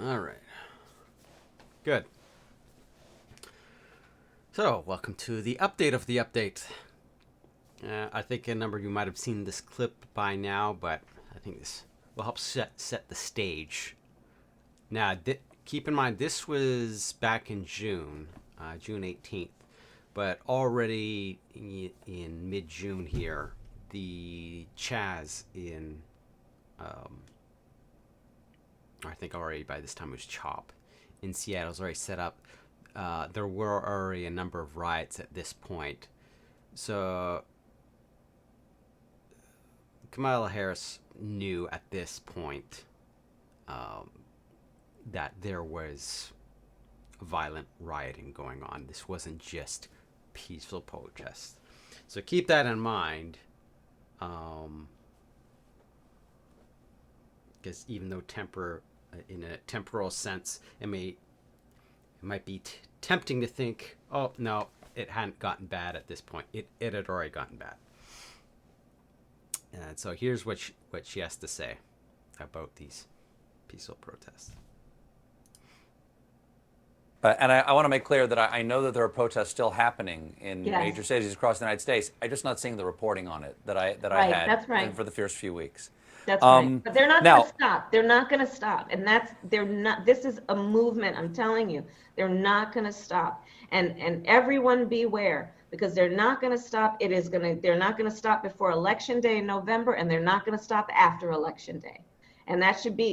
All right. Good. So, welcome to the update of the update. I think a number of you might have seen this clip by now, but I think this will help set the stage. Now, keep in mind, this was back in June, June 18th, but already in mid-June here, the Chaz in, I think already by this time it was CHOP, in Seattle's already set up. There were already a number of riots at this point. So Kamala Harris knew at this point that there was violent rioting going on. This wasn't just peaceful protest. So keep that in mind. Because even though in a temporal sense, it might be tempting to think, oh no, it hadn't gotten bad at this point. It had already gotten bad. And so here's what she has to say about these peaceful protests. And I want to make clear that I know that there are protests still happening in Yes. major cities across the United States. I'm just not seeing the reporting on it that I Right, had that's right. for the first few weeks. That's right. But they're not going Now, to stop. They're not going to stop. And they're not, this is a movement, I'm telling you. They're not going to stop. And everyone beware, because they're not going to stop. They're not going to stop before Election Day in November, and they're not going to stop after Election Day. And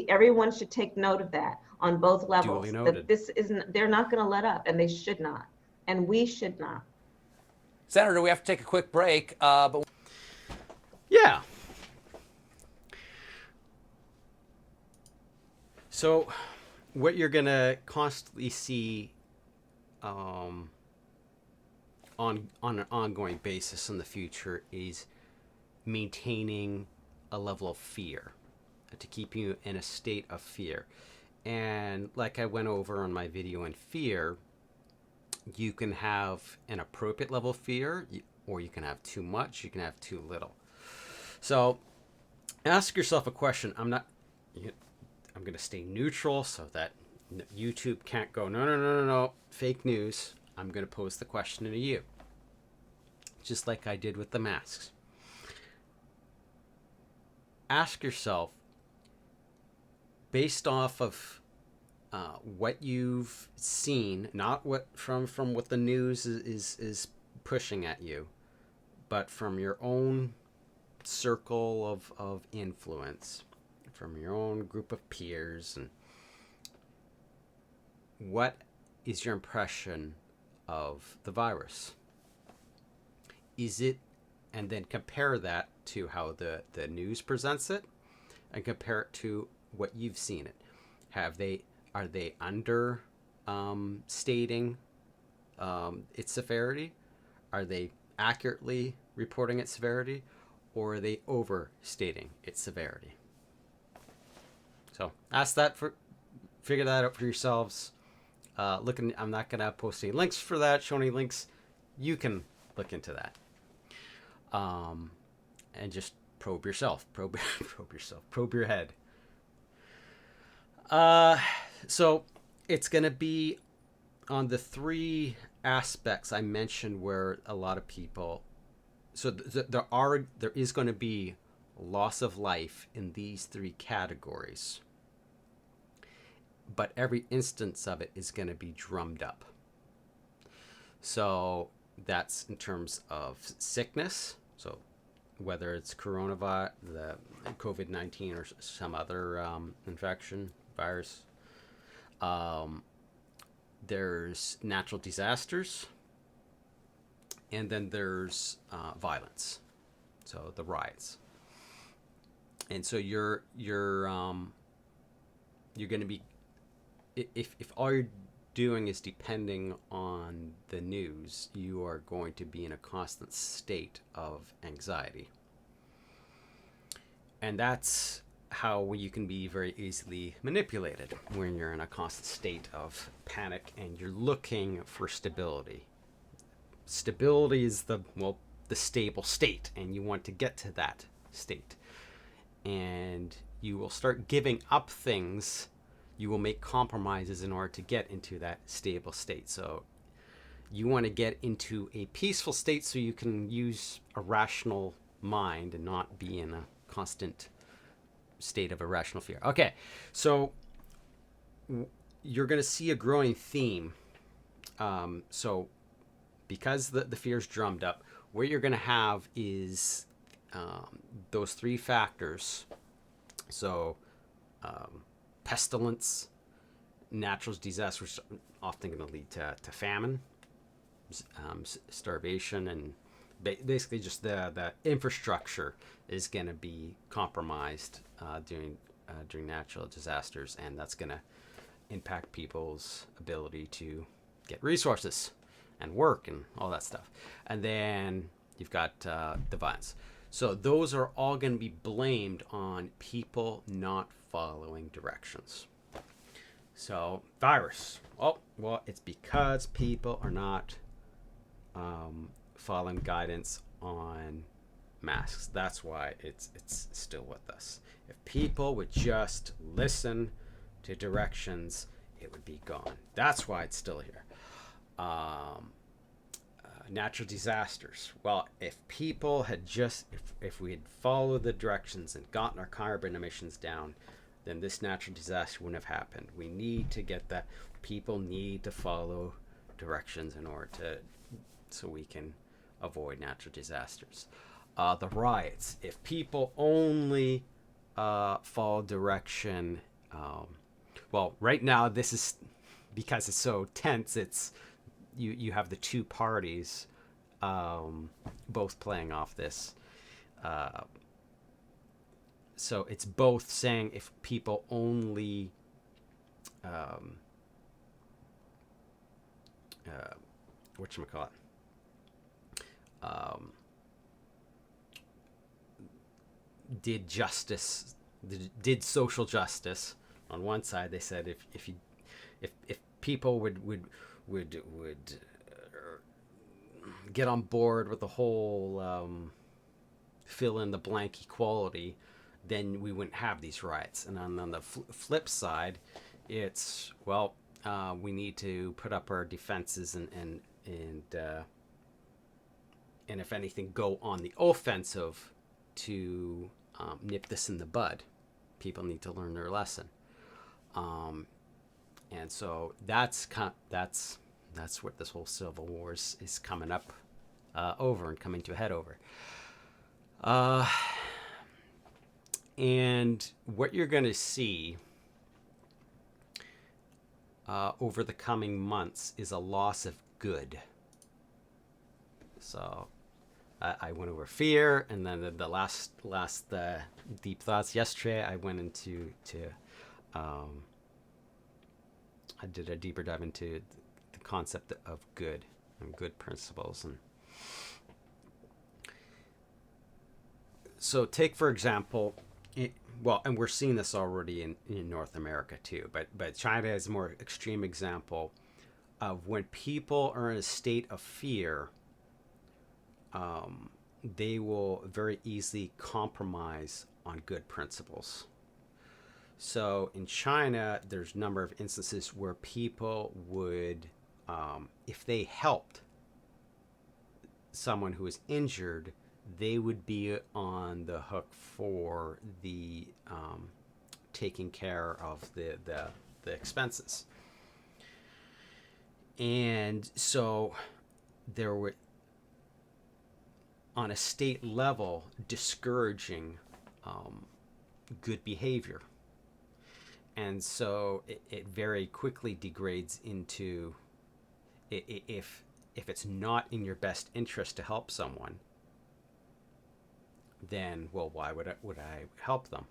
everyone should take note of that on both levels. Duly noted. That they're not going to let up, and they should not. And we should not. Senator, we have to take a quick break. But Yeah. So, what you're gonna constantly see on an ongoing basis in the future is maintaining a level of fear to keep you in a state of fear. And like I went over on my video on fear, you can have an appropriate level of fear, or you can have too much, you can have too little. So ask yourself a question. I'm going to stay neutral so that YouTube can't go, no, fake news. I'm going to pose the question to you, just like I did with the masks. Ask yourself, based off of what you've seen, not what from what the news is pushing at you, but from your own circle of influence, from your own group of peers, and what is your impression of the virus? Is it, and then compare that to how the news presents it, and compare it to what you've seen it. Are they under stating its severity? Are they accurately reporting its severity, or are they overstating its severity? So figure that out for yourselves. I'm not gonna post any links for that, show any links. You can look into that, and just probe yourself, probe your head. So it's gonna be on the three aspects I mentioned where a lot of people. So there is going to be loss of life in these three categories, but every instance of it is going to be drummed up. So that's in terms of sickness. So whether it's coronavirus, the COVID-19, or some other infection virus. There's natural disasters, and then there's violence. So the riots. And so you're going to be, if all you're doing is depending on the news, you are going to be in a constant state of anxiety. And that's how you can be very easily manipulated when you're in a constant state of panic and you're looking for stability. Stability is the stable state, and you want to get to that state. And you will start giving up things you will make compromises in order to get into that stable state. So you want to get into a peaceful state so you can use a rational mind and not be in a constant state of irrational fear. Okay, so you're going to see a growing theme. So because the fear's drummed up, what you're going to have is those three factors. So pestilence, natural disasters, often going to lead to famine, starvation, and basically just the infrastructure is going to be compromised during natural disasters, and that's going to impact people's ability to get resources and work and all that stuff. And then you've got the violence. So those are all going to be blamed on people not following directions. So virus. Oh, well, it's because people are not following guidance on masks. That's why it's still with us. If people would just listen to directions, it would be gone. That's why it's still here. Natural disasters. Well, if people had just, if we had followed the directions and gotten our carbon emissions down, then this natural disaster wouldn't have happened. We need to get that. People need to follow directions in order to, so we can avoid natural disasters. The riots. If people only follow direction, well, right now this is, because it's so tense, it's you have the two parties both playing off this. So it's both saying if people only whatchamacallit, did justice, did social justice on one side. They said if people would get on board with the whole fill in the blank equality, then we wouldn't have these riots. And on the flip side, it's, well, we need to put up our defenses and if anything, go on the offensive to nip this in the bud. People need to learn their lesson. And so that's what this whole civil war is coming up over and coming to a head over. And what you're going to see over the coming months is a loss of good. So I went over fear, and then the last deep thoughts yesterday, I went into I did a deeper dive into the concept of good and good principles. And so take, for example, and we're seeing this already in North America too, but China is a more extreme example of when people are in a state of fear, they will very easily compromise on good principles. So in China, there's a number of instances where people would, if they helped someone who was injured, they would be on the hook for the taking care of the expenses. And so there were, on a state level, discouraging good behavior. And so it very quickly degrades into, if it's not in your best interest to help someone, then, well, why would I help them?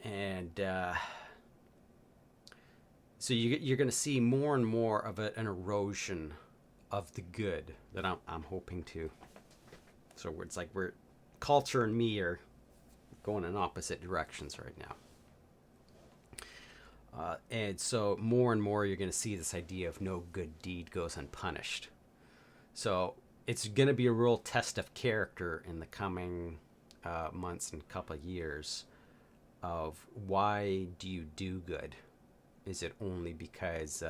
And so you're going to see more and more of an erosion of the good that I'm hoping to. So it's like culture and me are going in opposite directions right now. And so more and more you're going to see this idea of no good deed goes unpunished. So it's going to be a real test of character in the coming months and couple of years of why do you do good? Is it only because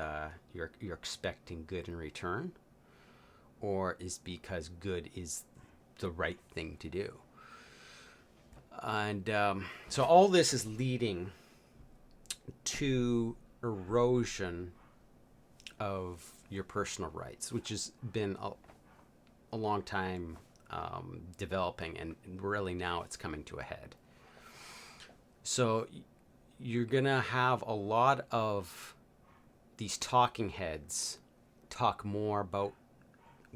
you're expecting good in return, or is because good is the right thing to do? And so all this is leading to erosion of your personal rights, which has been a long time developing, and really now it's coming to a head. So you're gonna have a lot of these talking heads talk more about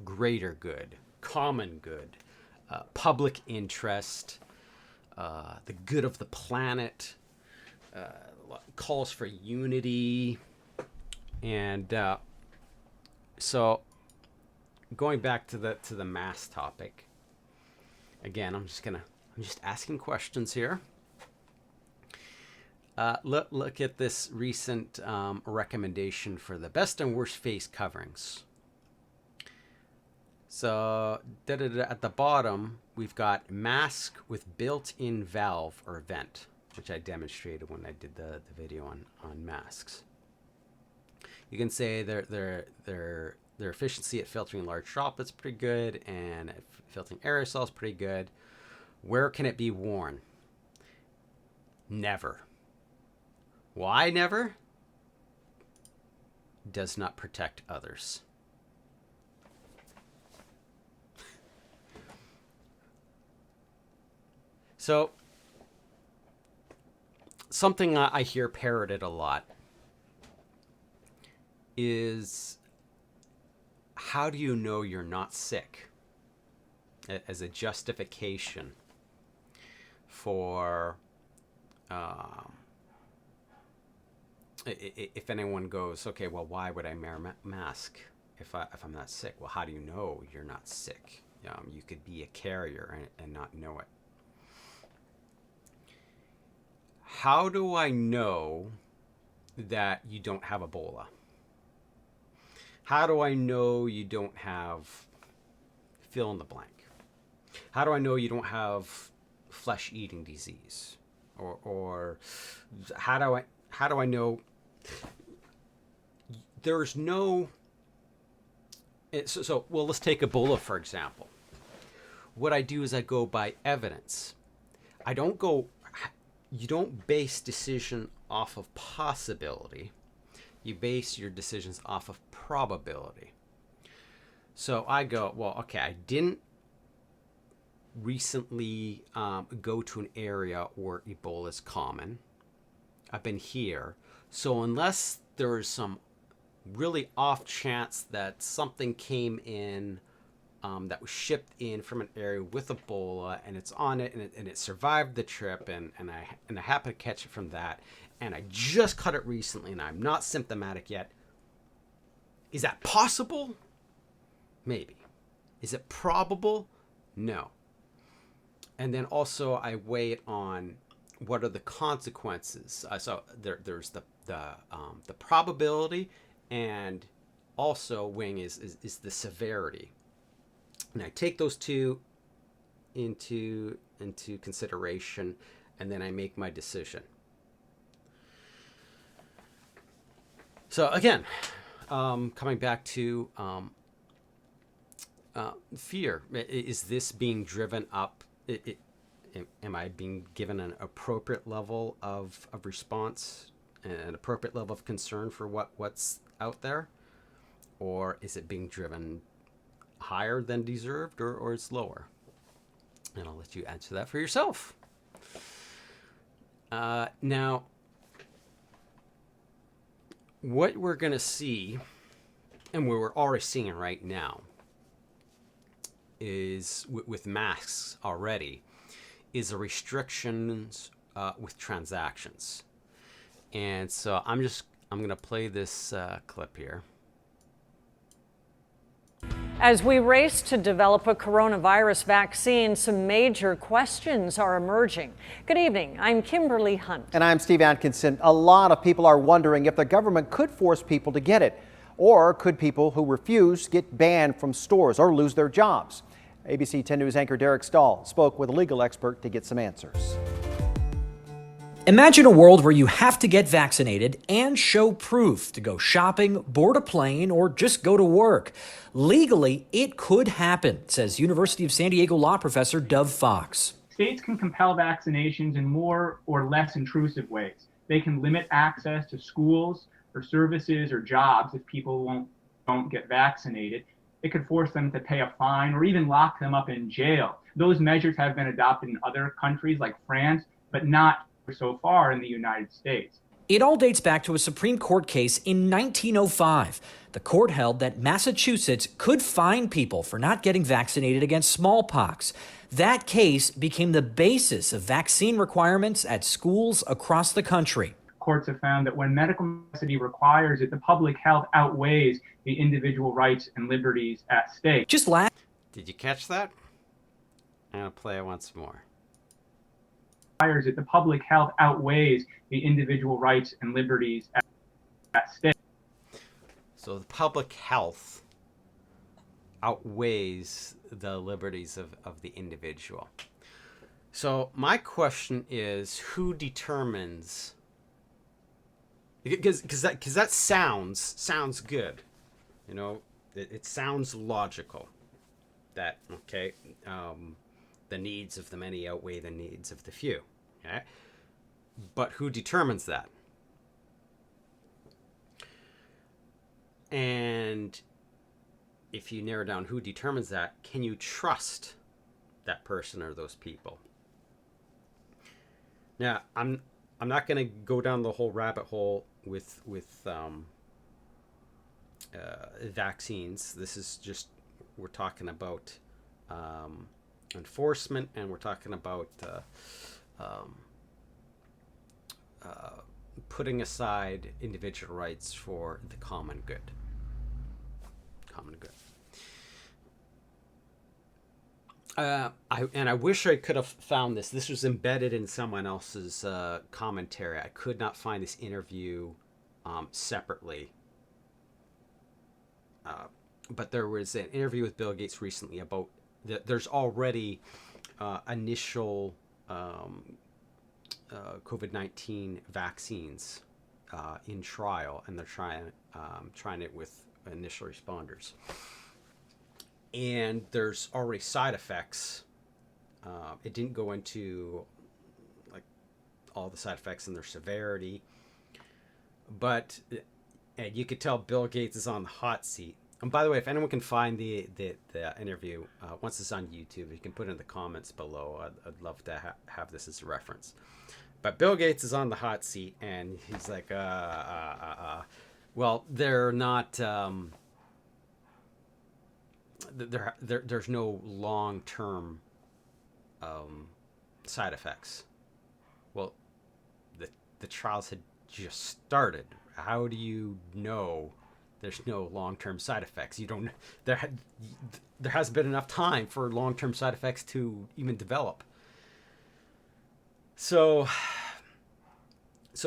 greater good, common good, public interest, the good of the planet, calls for unity. And so going back to the mass topic again, I'm just asking questions here. Look at this recent recommendation for the best and worst face coverings. So at the bottom, we've got mask with built-in valve or vent, which I demonstrated when I did the video on masks. You can say their efficiency at filtering large droplets pretty good, and at filtering aerosols pretty good. Where can it be worn? Never. Why never? Does not protect others. So, something I hear parroted a lot is, how do you know you're not sick? As a justification for if anyone goes, okay, well, why would I wear a mask if I'm not sick? Well, how do you know you're not sick? You could be a carrier and not know it. How do I know that you don't have Ebola? How do I know you don't have fill in the blank? How do I know you don't have flesh-eating disease? Or how do I know there's no... So well, let's take Ebola, for example. What I do is I go by evidence. You don't base decision off of possibility. You base your decisions off of probability. So I go, well, okay, I didn't recently go to an area where Ebola is common. I've been here. So unless there is some really off chance that something came in that was shipped in from an area with Ebola, and it's on it, and it survived the trip, and I happen to catch it from that, and I just caught it recently, and I'm not symptomatic yet. Is that possible? Maybe. Is it probable? No. And then also I weigh it on what are the consequences. So there's the probability, and also weighing is the severity. And I take those two into consideration, and then I make my decision. So again, coming back to fear, is this being driven up? Am I being given an appropriate level of response, an appropriate level of concern for what's out there? Or is it being driven higher than deserved, or it's lower? And I'll let you answer that for yourself. Now, what we're going to see, and what we're already seeing right now, is with masks already, is a restrictions with transactions. And so I'm going to play this clip here. As we race to develop a coronavirus vaccine, some major questions are emerging. Good evening, I'm Kimberly Hunt. And I'm Steve Atkinson. A lot of people are wondering if the government could force people to get it, or could people who refuse get banned from stores or lose their jobs? ABC 10 News anchor Derek Stahl spoke with a legal expert to get some answers. Imagine a world where you have to get vaccinated and show proof to go shopping, board a plane, or just go to work. Legally, it could happen, says University of San Diego law professor Dov Fox. States can compel vaccinations in more or less intrusive ways. They can limit access to schools or services or jobs if people don't get vaccinated. It could force them to pay a fine or even lock them up in jail. Those measures have been adopted in other countries like France, but not so far in the United States. It all dates back to a Supreme Court case in 1905. The court held that Massachusetts could fine people for not getting vaccinated against smallpox. That case became the basis of vaccine requirements at schools across the country. Courts have found that when medical necessity requires it, the public health outweighs the individual rights and liberties at stake. Just last. Did you catch that? I'm going to play it once more. The public health outweighs the individual rights and liberties at stake. So the public health outweighs the liberties of the individual. So my question is, who determines? Because that sounds good, you know, it sounds logical. That okay. The needs of the many outweigh the needs of the few. Okay? But who determines that? And if you narrow down who determines that, can you trust that person or those people? Now, I'm not going to go down the whole rabbit hole with vaccines. This is just, we're talking about enforcement, and we're talking about putting aside individual rights for the common good. I wish I could have found this. This was embedded in someone else's commentary. I could not find this interview separately. But there was an interview with Bill Gates recently about there's already initial COVID-19 vaccines in trial, and they're trying it with initial responders. And there's already side effects. It didn't go into like all the side effects and their severity, but and you could tell Bill Gates is on the hot seat. And by the way, if anyone can find the interview, once it's on YouTube, you can put it in the comments below. I'd love to have this as a reference. But Bill Gates is on the hot seat, and he's like, well, they're not, there's no long-term side effects. Well, the trials had just started. How do you know there's no long-term side effects? You don't. There hasn't been enough time for long-term side effects to even develop. So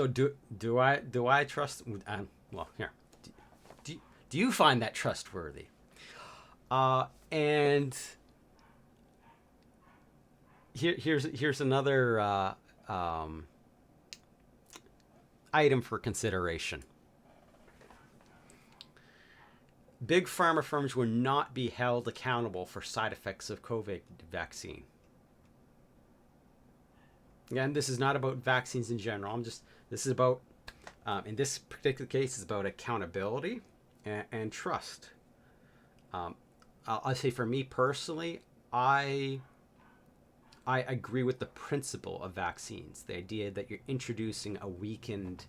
do I trust? Well, here. Do you find that trustworthy? And here's another item for consideration. Big pharma firms will not be held accountable for side effects of COVID vaccine. Again, this is not about vaccines in general. This is about, in this particular case, it's about accountability and trust. I'll say for me personally, I agree with the principle of vaccines. The idea that you're introducing a weakened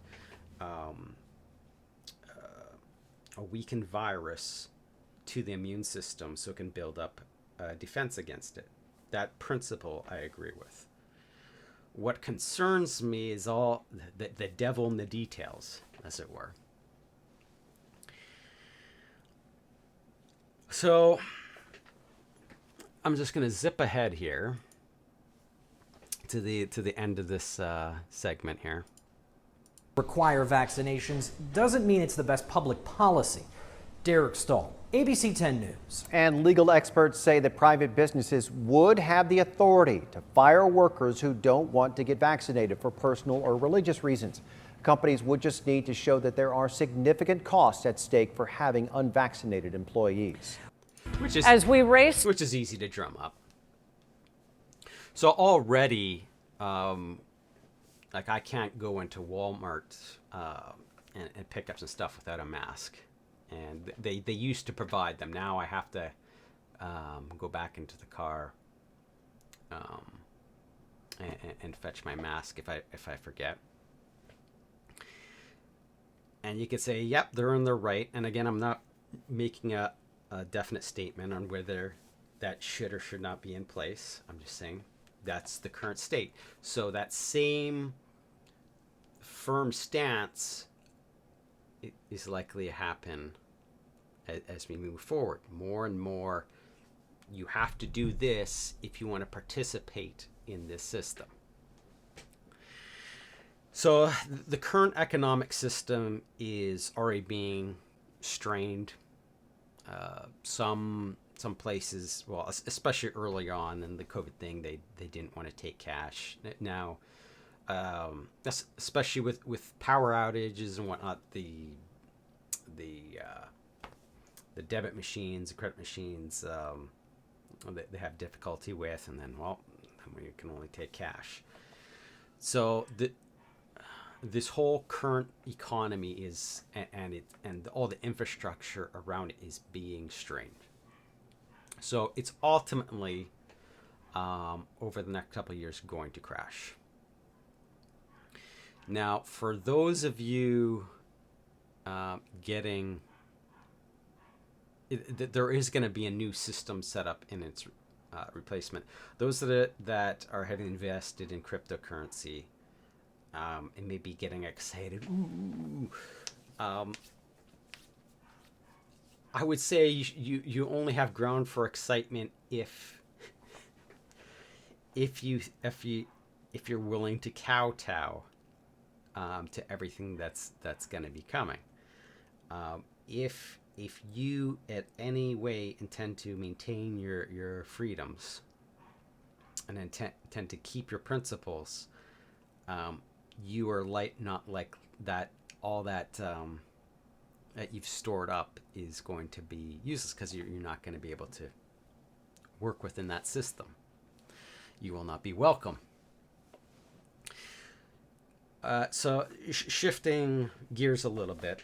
virus to the immune system so it can build up defense against it. That principle I agree with. What concerns me is all the devil in the details, as it were. So I'm just going to zip ahead here to the end of this segment here. Require vaccinations doesn't mean it's the best public policy. Derek Stahl, ABC 10 News. And legal experts say that private businesses would have the authority to fire workers who don't want to get vaccinated for personal or religious reasons. Companies would just need to show that there are significant costs at stake for having unvaccinated employees. Which is As we race which is easy to drum up. So already, like I can't go into Walmart and pick up some stuff without a mask, and they used to provide them. Now I have to go back into the car and fetch my mask if I forget. And you could say, yep, they're in their right. And again, I'm not making a definite statement on whether that should or should not be in place. I'm just saying that's the current state. So that same firm stance is likely to happen as we move forward. More and more, you have to do this if you want to participate in this system. So the current economic system is already being strained. Some places, well, especially early on in the COVID thing, they didn't want to take cash. Now, especially with power outages and whatnot, the debit machines, the credit machines, they have difficulty with, and then we can only take cash. So this whole current economy is, and all the infrastructure around it is being strained. So it's ultimately, over the next couple of years, going to crash. Now, for those of you there is going to be a new system set up in its replacement. Those that are having invested in cryptocurrency, and maybe getting excited. Ooh. I would say you only have ground for excitement if you're willing to kowtow to everything that's going to be coming. If you at any way intend to maintain your freedoms and intend to keep your principles, you are not like that. All that that you've stored up is going to be useless because you're not going to be able to work within that system. You will not be welcome. So shifting gears a little bit.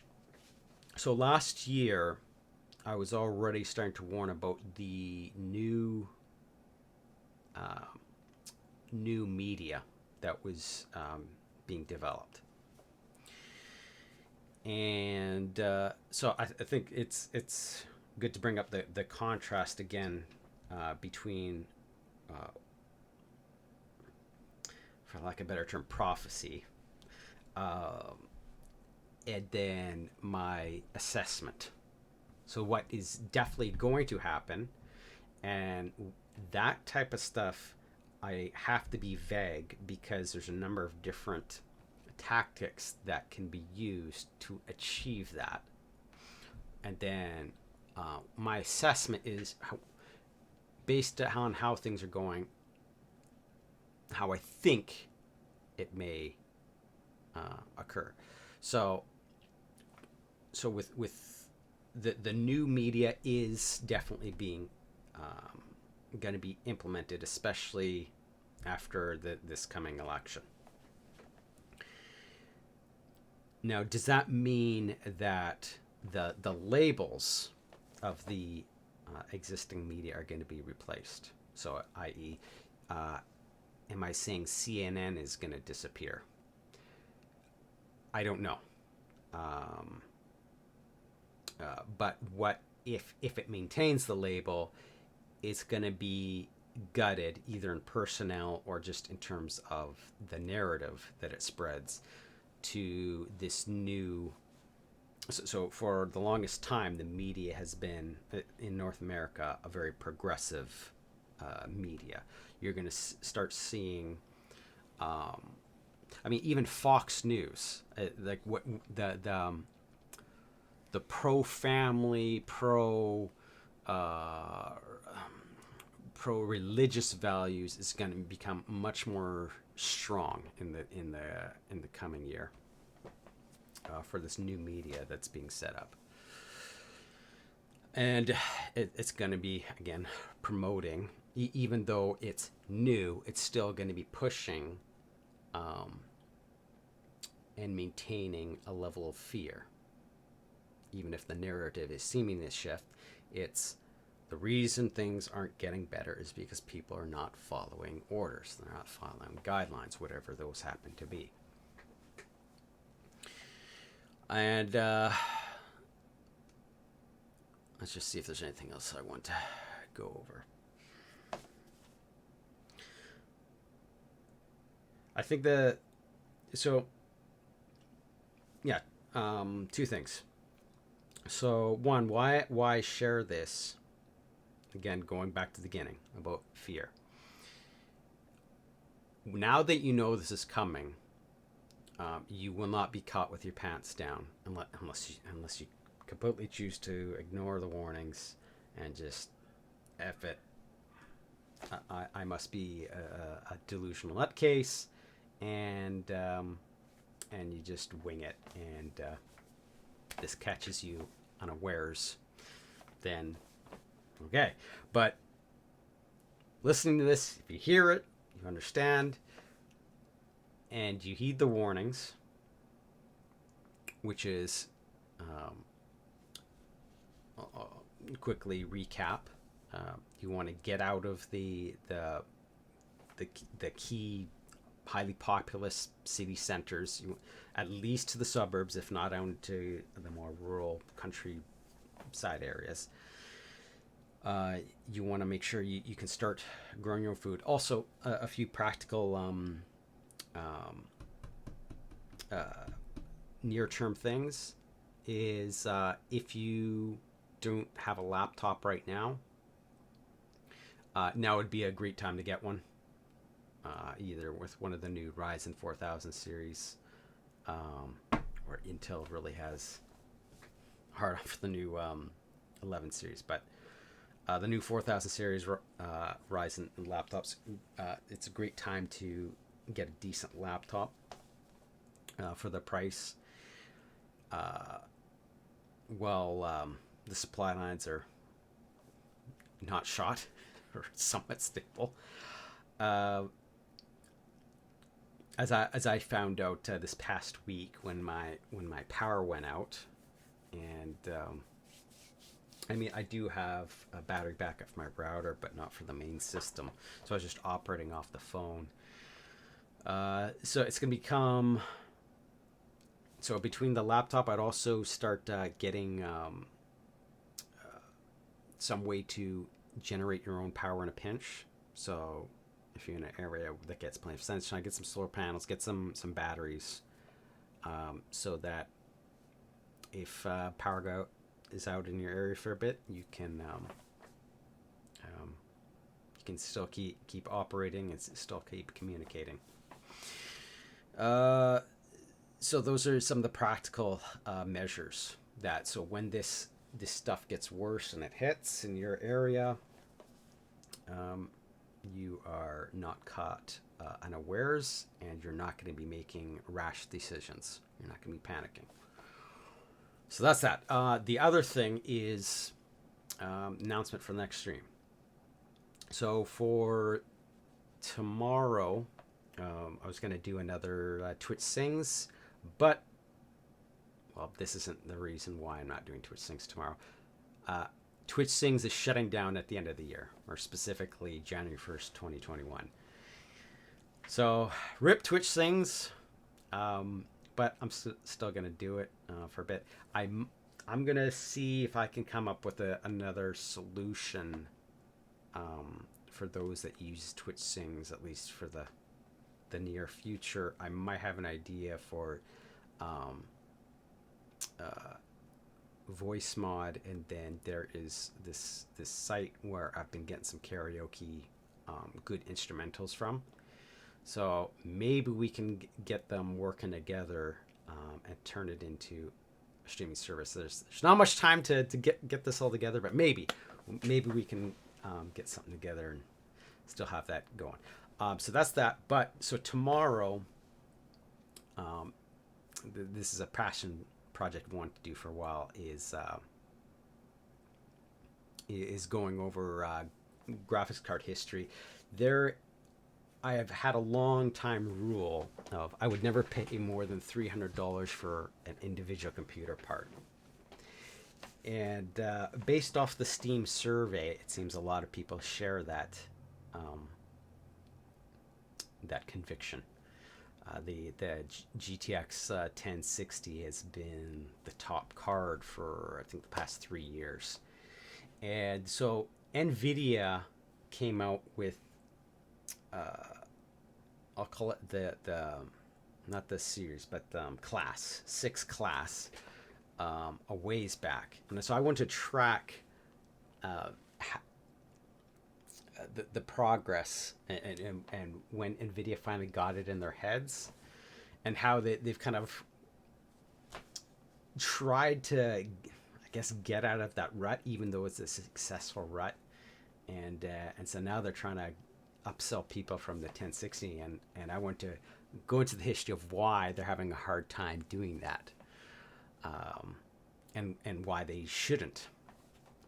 So last year, I was already starting to warn about the new media that was being developed. And so I think it's good to bring up the contrast again between, for lack of a better term, prophecy, and then my assessment. So what is definitely going to happen, and that type of stuff, I have to be vague because there's a number of different tactics that can be used to achieve that. And then my assessment is based on how things are going, how I think it may occur. So with the new media is definitely being going to be implemented, especially after this coming election. Now, does that mean that the labels of the existing media are going to be replaced? So, i.e., am I saying CNN is going to disappear? I don't know. But what if it maintains the label, it's going to be gutted either in personnel or just in terms of the narrative that it spreads to this new. So for the longest time, the media has been in North America a very progressive media. You're going to start seeing, even Fox News, like what the the pro-family, pro-religious values is going to become much more strong in the coming year for this new media that's being set up. And it's going to be, again, promoting, even though it's new, it's still going to be pushing and maintaining a level of fear. Even if the narrative is seeming to shift, it's the reason things aren't getting better is because people are not following orders. They're not following guidelines, whatever those happen to be. And let's just see if there's anything else I want to go over. I think two things. So one, why share this? Again, going back to the beginning about fear. Now that you know this is coming, you will not be caught with your pants down unless you completely choose to ignore the warnings and just F it. I must be a delusional nutcase, and you just wing it, and this catches you unawares, then okay. But listening to this, if you hear it, you understand, and you heed the warnings, which is quickly recap. You want to get out of the key highly populous city centers, at least to the suburbs, if not out to the more rural countryside areas. You want to make sure you can start growing your own food. Also, a few practical near-term things is if you don't have a laptop right now, now would be a great time to get one. Either with one of the new Ryzen 4000 series, or Intel really has hard on for the new 11 series, but the new 4000 series Ryzen laptops, it's a great time to get a decent laptop for the price. The supply lines are not shot or somewhat stable. As I found out this past week when my power went out, and I do have a battery backup for my router, but not for the main system. So I was just operating off the phone. So it's gonna become. So between the laptop, I'd also start getting some way to generate your own power in a pinch. So if you're in an area that gets plenty of sunshine, get some solar panels, get some batteries, so that if power is out in your area for a bit, you can still keep operating and still keep communicating. So those are some of the practical measures that. So when this stuff gets worse and it hits in your area, you are not caught unawares, and you're not going to be making rash decisions. You're not going to be panicking. So that's that. The other thing is announcement for the next stream. So for tomorrow, I was going to do another Twitch Sings, but, well, this isn't the reason why I'm not doing Twitch Sings tomorrow. Twitch Sings is shutting down at the end of the year, or specifically January 1st, 2021. So, rip Twitch Sings, but I'm still going to do it for a bit. I'm going to see if I can come up with another solution for those that use Twitch Sings, at least for the near future. I might have an idea for voice mod, and then there is this site where I've been getting some karaoke good instrumentals from. So maybe we can get them working together and turn it into a streaming service. There's not much time to get this all together, but maybe we can get something together and still have that going. So that's that. But so tomorrow, this is a passion project I wanted to do for a while, is going over graphics card history. I have had a long time rule of I would never pay more than $300 for an individual computer part. And based off the Steam survey, it seems a lot of people share that that conviction. The GTX 1060 has been the top card for, I think, the past 3 years. And so NVIDIA came out with, I'll call it the not the series, but class, 6 class, a ways back. And so I want to track the progress and when NVIDIA finally got it in their heads, and how they've kind of tried to, I guess, get out of that rut, even though it's a successful rut. And so now they're trying to upsell people from the 1060, and I want to go into the history of why they're having a hard time doing that, and why they shouldn't.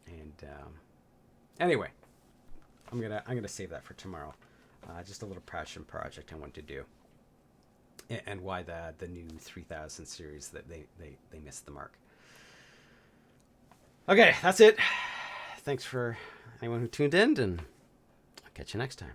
And anyway, I'm gonna save that for tomorrow. Just a little passion project I want to do, and why the new 3000 series, that they missed the mark. Okay, that's it. Thanks for anyone who tuned in, and I'll catch you next time.